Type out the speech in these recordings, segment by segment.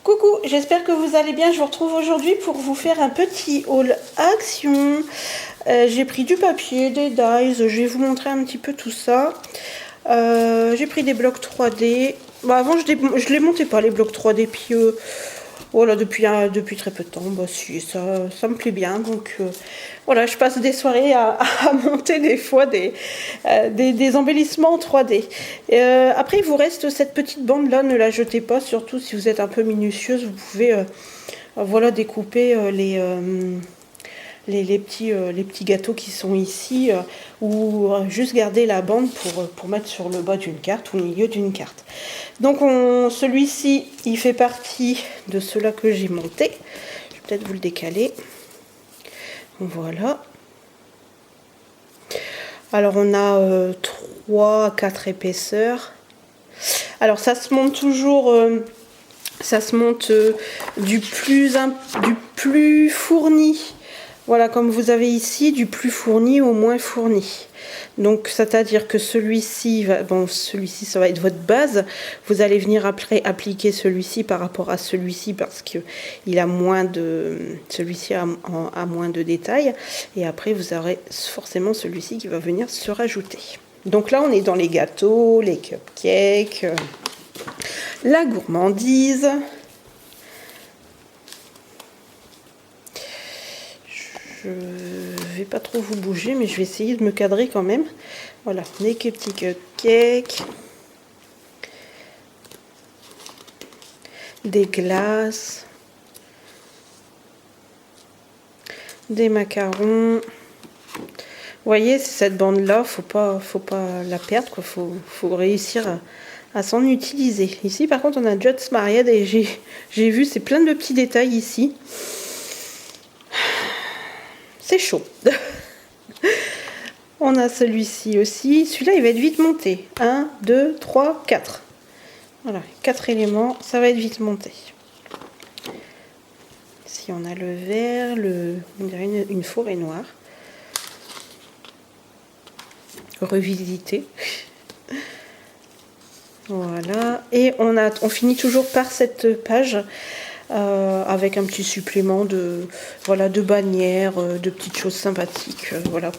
Coucou, j'espère que vous allez bien. Je vous retrouve aujourd'hui pour vous faire un petit haul action. J'ai pris du papier, des dies, je vais vous montrer un petit peu tout ça. J'ai pris des blocs 3D. Bah, avant, je les montais pas, les blocs 3D, puis voilà, depuis très peu de temps, bah, si, ça me plaît bien. Donc voilà, je passe des soirées à monter des fois des embellissements en 3D. Après, il vous reste cette petite bande-là, ne la jetez pas, surtout si vous êtes un peu minutieuse, vous pouvez voilà, découper les petits gâteaux qui sont ici, ou juste garder la bande pour mettre sur le bas d'une carte ou au milieu d'une carte. Donc celui-ci, il fait partie de ceux-là que j'ai monté. Je vais peut-être vous le décaler. Voilà. Alors on a 3 à 4 épaisseurs. Alors ça se monte toujours... ça se monte du plus fourni. Voilà, comme vous avez ici, du plus fourni au moins fourni. Donc, c'est-à-dire que celui-ci, ça va être votre base. Vous allez venir après appliquer celui-ci par rapport à celui-ci parce que celui-ci a moins de détails. Et après, vous aurez forcément celui-ci qui va venir se rajouter. Donc là, on est dans les gâteaux, les cupcakes, la gourmandise. Je vais pas trop vous bouger, mais je vais essayer de me cadrer quand même. Voilà, des petits cupcakes, des glaces, des macarons. Vous voyez, c'est cette bande-là, faut pas la perdre, quoi. Faut réussir à s'en utiliser. Ici, par contre, on a Just Mariad et j'ai vu, c'est plein de petits détails ici. C'est chaud. On a celui-ci aussi. Celui-là, il va être vite monté. 1, 2, 3, 4. Voilà, 4 éléments. Ça va être vite monté. Ici, on a le vert, on dirait une forêt noire. Revisité. Voilà. Et on finit toujours par cette page. Avec un petit supplément de bannières, de petites choses sympathiques, voilà,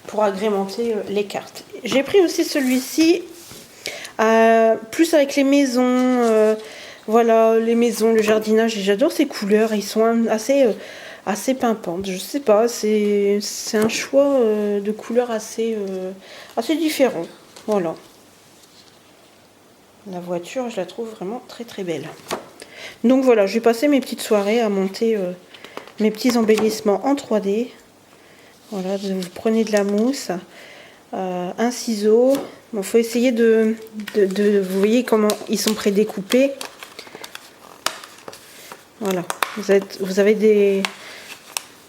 pour agrémenter les cartes. J'ai pris aussi celui-ci, plus avec les maisons, voilà, les maisons, le jardinage, et j'adore ces couleurs, ils sont assez pimpantes, je sais pas, c'est un choix de couleurs assez différent, voilà. La voiture, je la trouve vraiment très très belle. Donc voilà, je vais passer mes petites soirées à monter mes petits embellissements en 3D. Voilà, vous prenez de la mousse, un ciseau. Bon, faut essayer vous voyez comment ils sont prédécoupés. Voilà, vous avez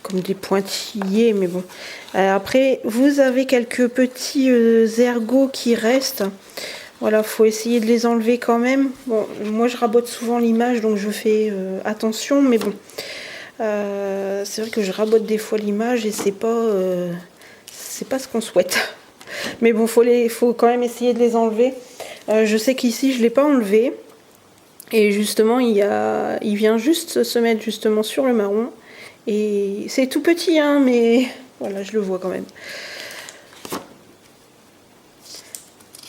comme des pointillés, mais bon. Après, vous avez quelques petits ergots qui restent. Voilà, faut essayer de les enlever quand même. Bon, moi je rabote souvent l'image, donc je fais attention, mais bon. C'est vrai que je rabote des fois l'image et c'est pas ce qu'on souhaite. Mais bon, faut quand même essayer de les enlever. Je sais qu'ici je l'ai pas enlevé. Et justement, il vient juste se mettre justement sur le marron. Et c'est tout petit, hein, mais voilà, je le vois quand même.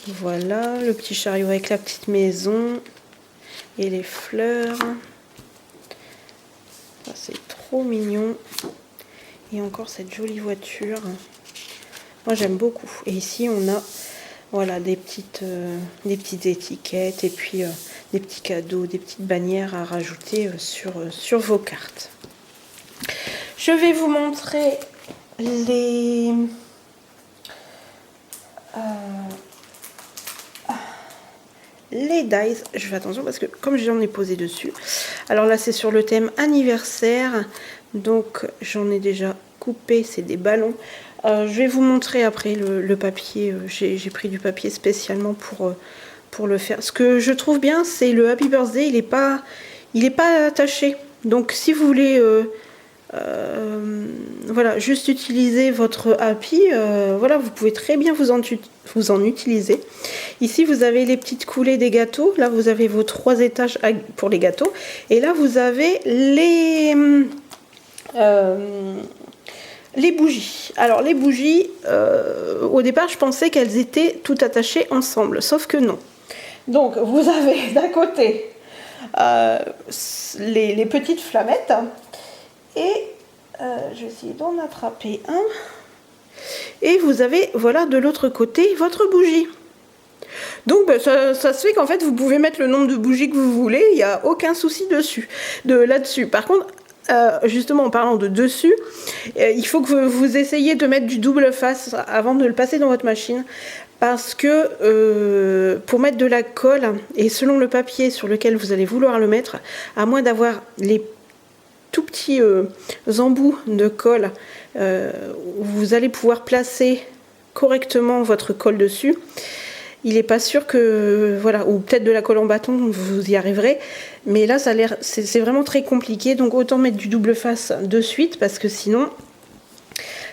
Voilà, le petit chariot avec la petite maison et les fleurs. Ça, c'est trop mignon. Et encore cette jolie voiture. Moi, j'aime beaucoup. Et ici, on a voilà, des petites étiquettes et puis des petits cadeaux, des petites bannières à rajouter sur vos cartes. Je vais vous montrer les... les dies, je fais attention parce que comme j'en ai posé dessus, alors là c'est sur le thème anniversaire, donc j'en ai déjà coupé, c'est des ballons. Je vais vous montrer après le papier, j'ai pris du papier spécialement pour le faire. Ce que je trouve bien, c'est le Happy Birthday, il est pas attaché, donc si vous voulez Voilà, juste utiliser votre appui. Voilà, vous pouvez très bien vous en utiliser. Ici, vous avez les petites coulées des gâteaux. Là, vous avez vos 3 étages pour les gâteaux. Et là, vous avez les bougies. Alors, les bougies, au départ, je pensais qu'elles étaient toutes attachées ensemble. Sauf que non. Donc, vous avez d'un côté les petites flammettes. Et je vais essayer d'en attraper un. Et vous avez, voilà, de l'autre côté, votre bougie. Donc, ben, ça se fait qu'en fait, vous pouvez mettre le nombre de bougies que vous voulez. Il n'y a aucun souci là-dessus. Par contre, justement, en parlant de dessus, il faut que vous essayiez de mettre du double face avant de le passer dans votre machine. Parce que pour mettre de la colle, et selon le papier sur lequel vous allez vouloir le mettre, à moins d'avoir les tout petits embouts de colle, vous allez pouvoir placer correctement votre colle dessus. Il n'est pas sûr que, voilà, ou peut-être de la colle en bâton, vous y arriverez. Mais là, c'est vraiment très compliqué. Donc autant mettre du double face de suite, parce que sinon,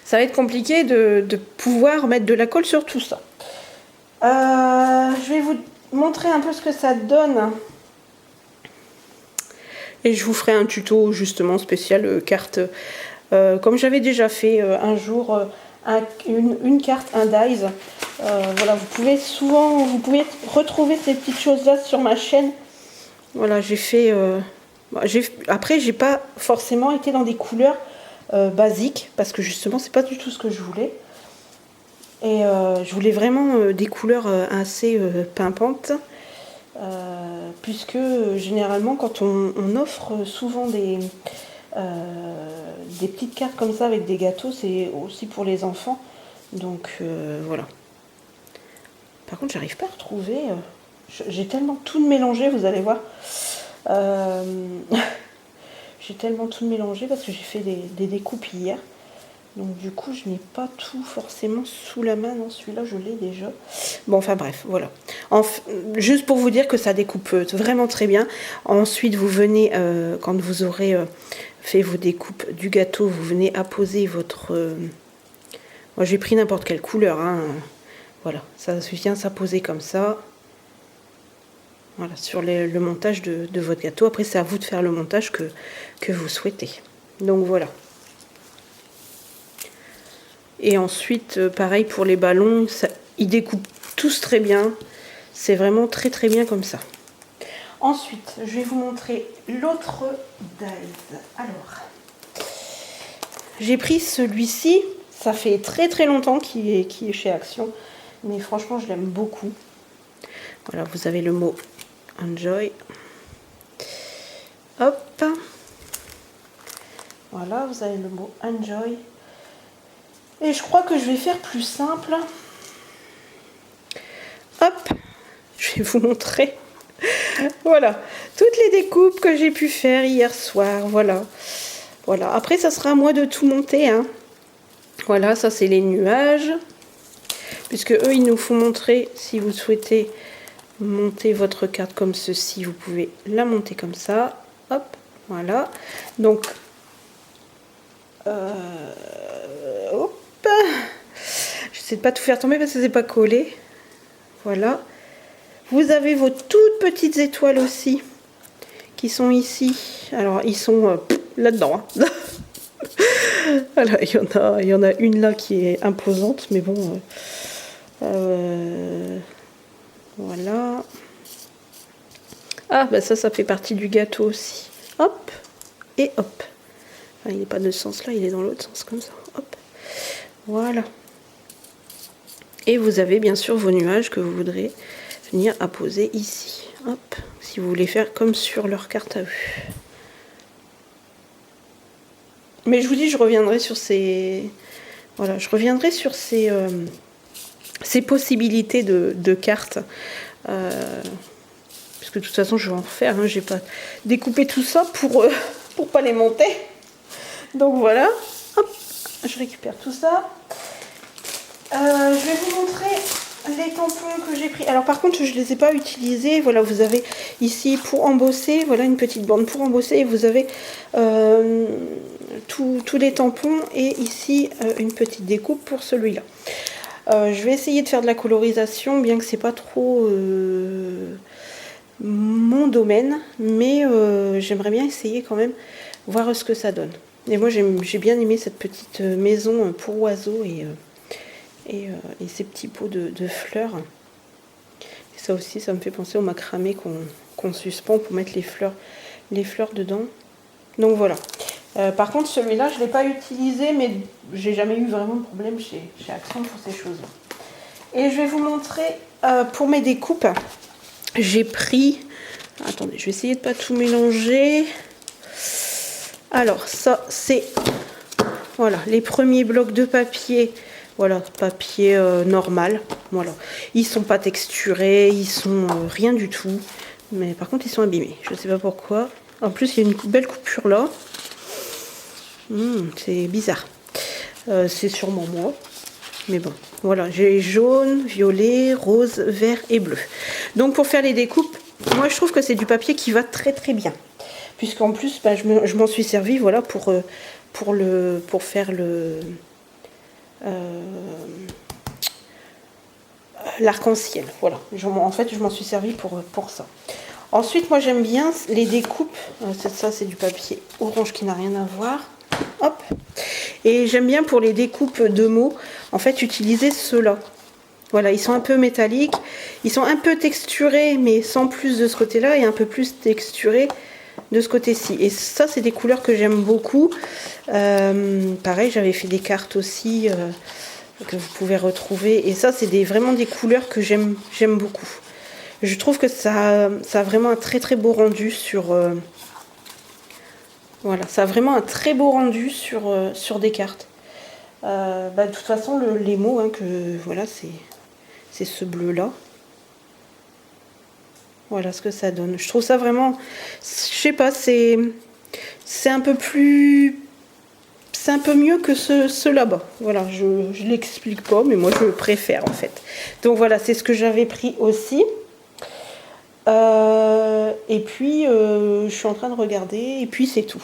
ça va être compliqué de pouvoir mettre de la colle sur tout ça. Je vais vous montrer un peu ce que ça donne. Et je vous ferai un tuto justement spécial carte. Comme j'avais déjà fait un jour une carte, un dies. Voilà, vous pouvez retrouver ces petites choses-là sur ma chaîne. Voilà, j'ai fait... après, j'ai pas forcément été dans des couleurs basiques, parce que justement, c'est pas du tout ce que je voulais. Et je voulais vraiment des couleurs assez pimpantes. Puisque généralement quand on offre souvent des petites cartes comme ça avec des gâteaux, c'est aussi pour les enfants. Donc voilà. Par contre, j'arrive pas à retrouver. J'ai tellement tout mélangé, vous allez voir. J'ai tellement tout mélangé parce que j'ai fait des découpes hier. Donc du coup, je n'ai pas tout forcément sous la main. Non, celui-là, je l'ai déjà. Bon, enfin bref, voilà. Juste pour vous dire que ça découpe vraiment très bien. Ensuite, vous venez, quand vous aurez fait vos découpes du gâteau, vous venez apposer votre... Moi, j'ai pris n'importe quelle couleur. Hein. Voilà, ça vient s'apposer comme ça. Voilà, sur le montage de votre gâteau. Après, c'est à vous de faire le montage que vous souhaitez. Donc voilà. Et ensuite, pareil pour les ballons, ils découpent tous très bien. C'est vraiment très très bien comme ça. Ensuite, je vais vous montrer l'autre dies. Alors, j'ai pris celui-ci. Ça fait très très longtemps qu'il est chez Action. Mais franchement, je l'aime beaucoup. Voilà, vous avez le mot Enjoy. Hop. Voilà, vous avez le mot Enjoy. Et je crois que je vais faire plus simple. Hop, je vais vous montrer. Voilà, toutes les découpes que j'ai pu faire hier soir. Voilà. Voilà. Après, ça sera à moi de tout monter. Hein. Voilà, ça c'est les nuages. Puisque eux, ils nous font montrer, si vous souhaitez monter votre carte comme ceci, vous pouvez la monter comme ça. Hop, voilà. Donc, hop. J'essaie de pas tout faire tomber parce que c'est pas collé. Voilà. Vous avez vos toutes petites étoiles aussi qui sont ici. Alors ils sont là-dedans. Hein. Voilà, il y en a une là qui est imposante, mais bon. Voilà. Ah bah ça fait partie du gâteau aussi. Hop et hop. Enfin, il n'est pas de ce sens là, il est dans l'autre sens comme ça. Hop. Voilà. Et vous avez bien sûr vos nuages que vous voudrez venir apposer ici. Hop, si vous voulez faire comme sur leur carte à vue. Mais je vous dis, je reviendrai sur ces... Voilà, je reviendrai sur ces possibilités de cartes. Puisque de toute façon, je vais en refaire. Hein, j'ai pas découpé tout ça pour pas les monter. Donc voilà. Hop, je récupère tout ça. Je vais vous montrer les tampons que j'ai pris. Alors par contre, je ne les ai pas utilisés. Voilà, vous avez ici pour embosser, voilà une petite bande pour embosser. Et vous avez tous les tampons et ici une petite découpe pour celui-là. Je vais essayer de faire de la colorisation, bien que c'est pas trop mon domaine, mais j'aimerais bien essayer quand même, voir ce que ça donne. Et moi j'ai bien aimé cette petite maison pour oiseaux et ces petits pots de fleurs. Et ça aussi, ça me fait penser au macramé qu'on suspend pour mettre les fleurs dedans. Donc voilà. Par contre, celui-là, je ne l'ai pas utilisé, mais j'ai jamais eu vraiment de problème chez Action pour ces choses-là. Et je vais vous montrer pour mes découpes. J'ai pris... Attendez, je vais essayer de ne pas tout mélanger. Alors, ça, c'est... Voilà, les premiers blocs de papier. Voilà, papier normal. Voilà. Ils sont pas texturés, ils sont rien du tout. Mais par contre, ils sont abîmés. Je ne sais pas pourquoi. En plus, il y a une belle coupure là. C'est bizarre. C'est sûrement moi. Mais bon, voilà. J'ai jaune, violet, rose, vert et bleu. Donc, pour faire les découpes, moi, je trouve que c'est du papier qui va très très bien. Puisqu'en plus, bah, je m'en suis servi, voilà, pour faire l'arc-en-ciel. Voilà. En fait, je m'en suis servi pour ça. Ensuite, moi, j'aime bien les découpes. Ça, c'est du papier orange qui n'a rien à voir. Hop. Et j'aime bien pour les découpes de mots, en fait, utiliser ceux-là. Voilà, ils sont un peu métalliques. Ils sont un peu texturés, mais sans plus de ce côté-là, et un peu plus texturés de ce côté-ci. Et ça, c'est des couleurs que j'aime beaucoup. Pareil, j'avais fait des cartes aussi que vous pouvez retrouver. Et ça, c'est vraiment des couleurs que j'aime beaucoup. Je trouve que ça a vraiment un très très beau rendu sur... voilà, ça a vraiment un très beau rendu sur des cartes. De toute façon, les mots, hein, voilà, c'est ce bleu-là. Voilà ce que ça donne. Je trouve ça vraiment... Je sais pas, c'est un peu plus... C'est un peu mieux que ce là-bas. Voilà, je l'explique pas, mais moi je préfère en fait. Donc voilà, c'est ce que j'avais pris aussi. Et puis, je suis en train de regarder, et puis c'est tout.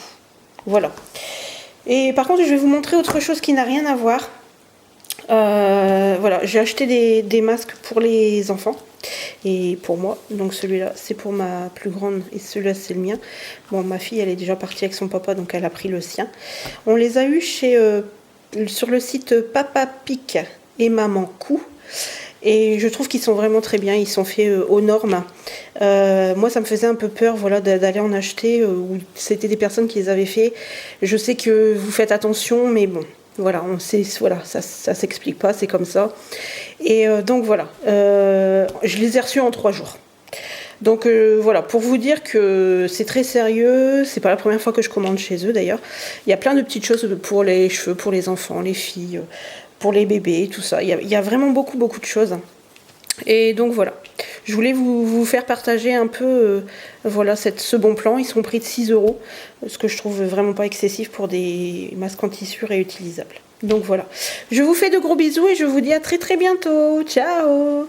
Voilà. Et par contre, je vais vous montrer autre chose qui n'a rien à voir. Voilà, j'ai acheté des masques pour les enfants et pour moi. Donc celui-là, c'est pour ma plus grande et celui-là, c'est le mien. Bon, ma fille, elle est déjà partie avec son papa, donc elle a pris le sien. On les a eus sur le site Papa Pic et Maman Cou. Et je trouve qu'ils sont vraiment très bien, ils sont faits aux normes. Moi, ça me faisait un peu peur, voilà, d'aller en acheter, où c'était des personnes qui les avaient fait. Je sais que vous faites attention, mais bon, voilà, on sait, voilà, ça s'explique pas, c'est comme ça. Et donc voilà, je les ai reçus en 3 jours. Donc voilà, pour vous dire que c'est très sérieux, c'est pas la première fois que je commande chez eux d'ailleurs. Il y a plein de petites choses pour les cheveux, pour les enfants, les filles, pour les bébés, tout ça. Il y a vraiment beaucoup de choses. Et donc voilà, je voulais vous faire partager un peu voilà, ce bon plan. Ils sont pris de 6 €, ce que je trouve vraiment pas excessif pour des masques en tissu réutilisables. Donc voilà, je vous fais de gros bisous et je vous dis à très très bientôt. Ciao!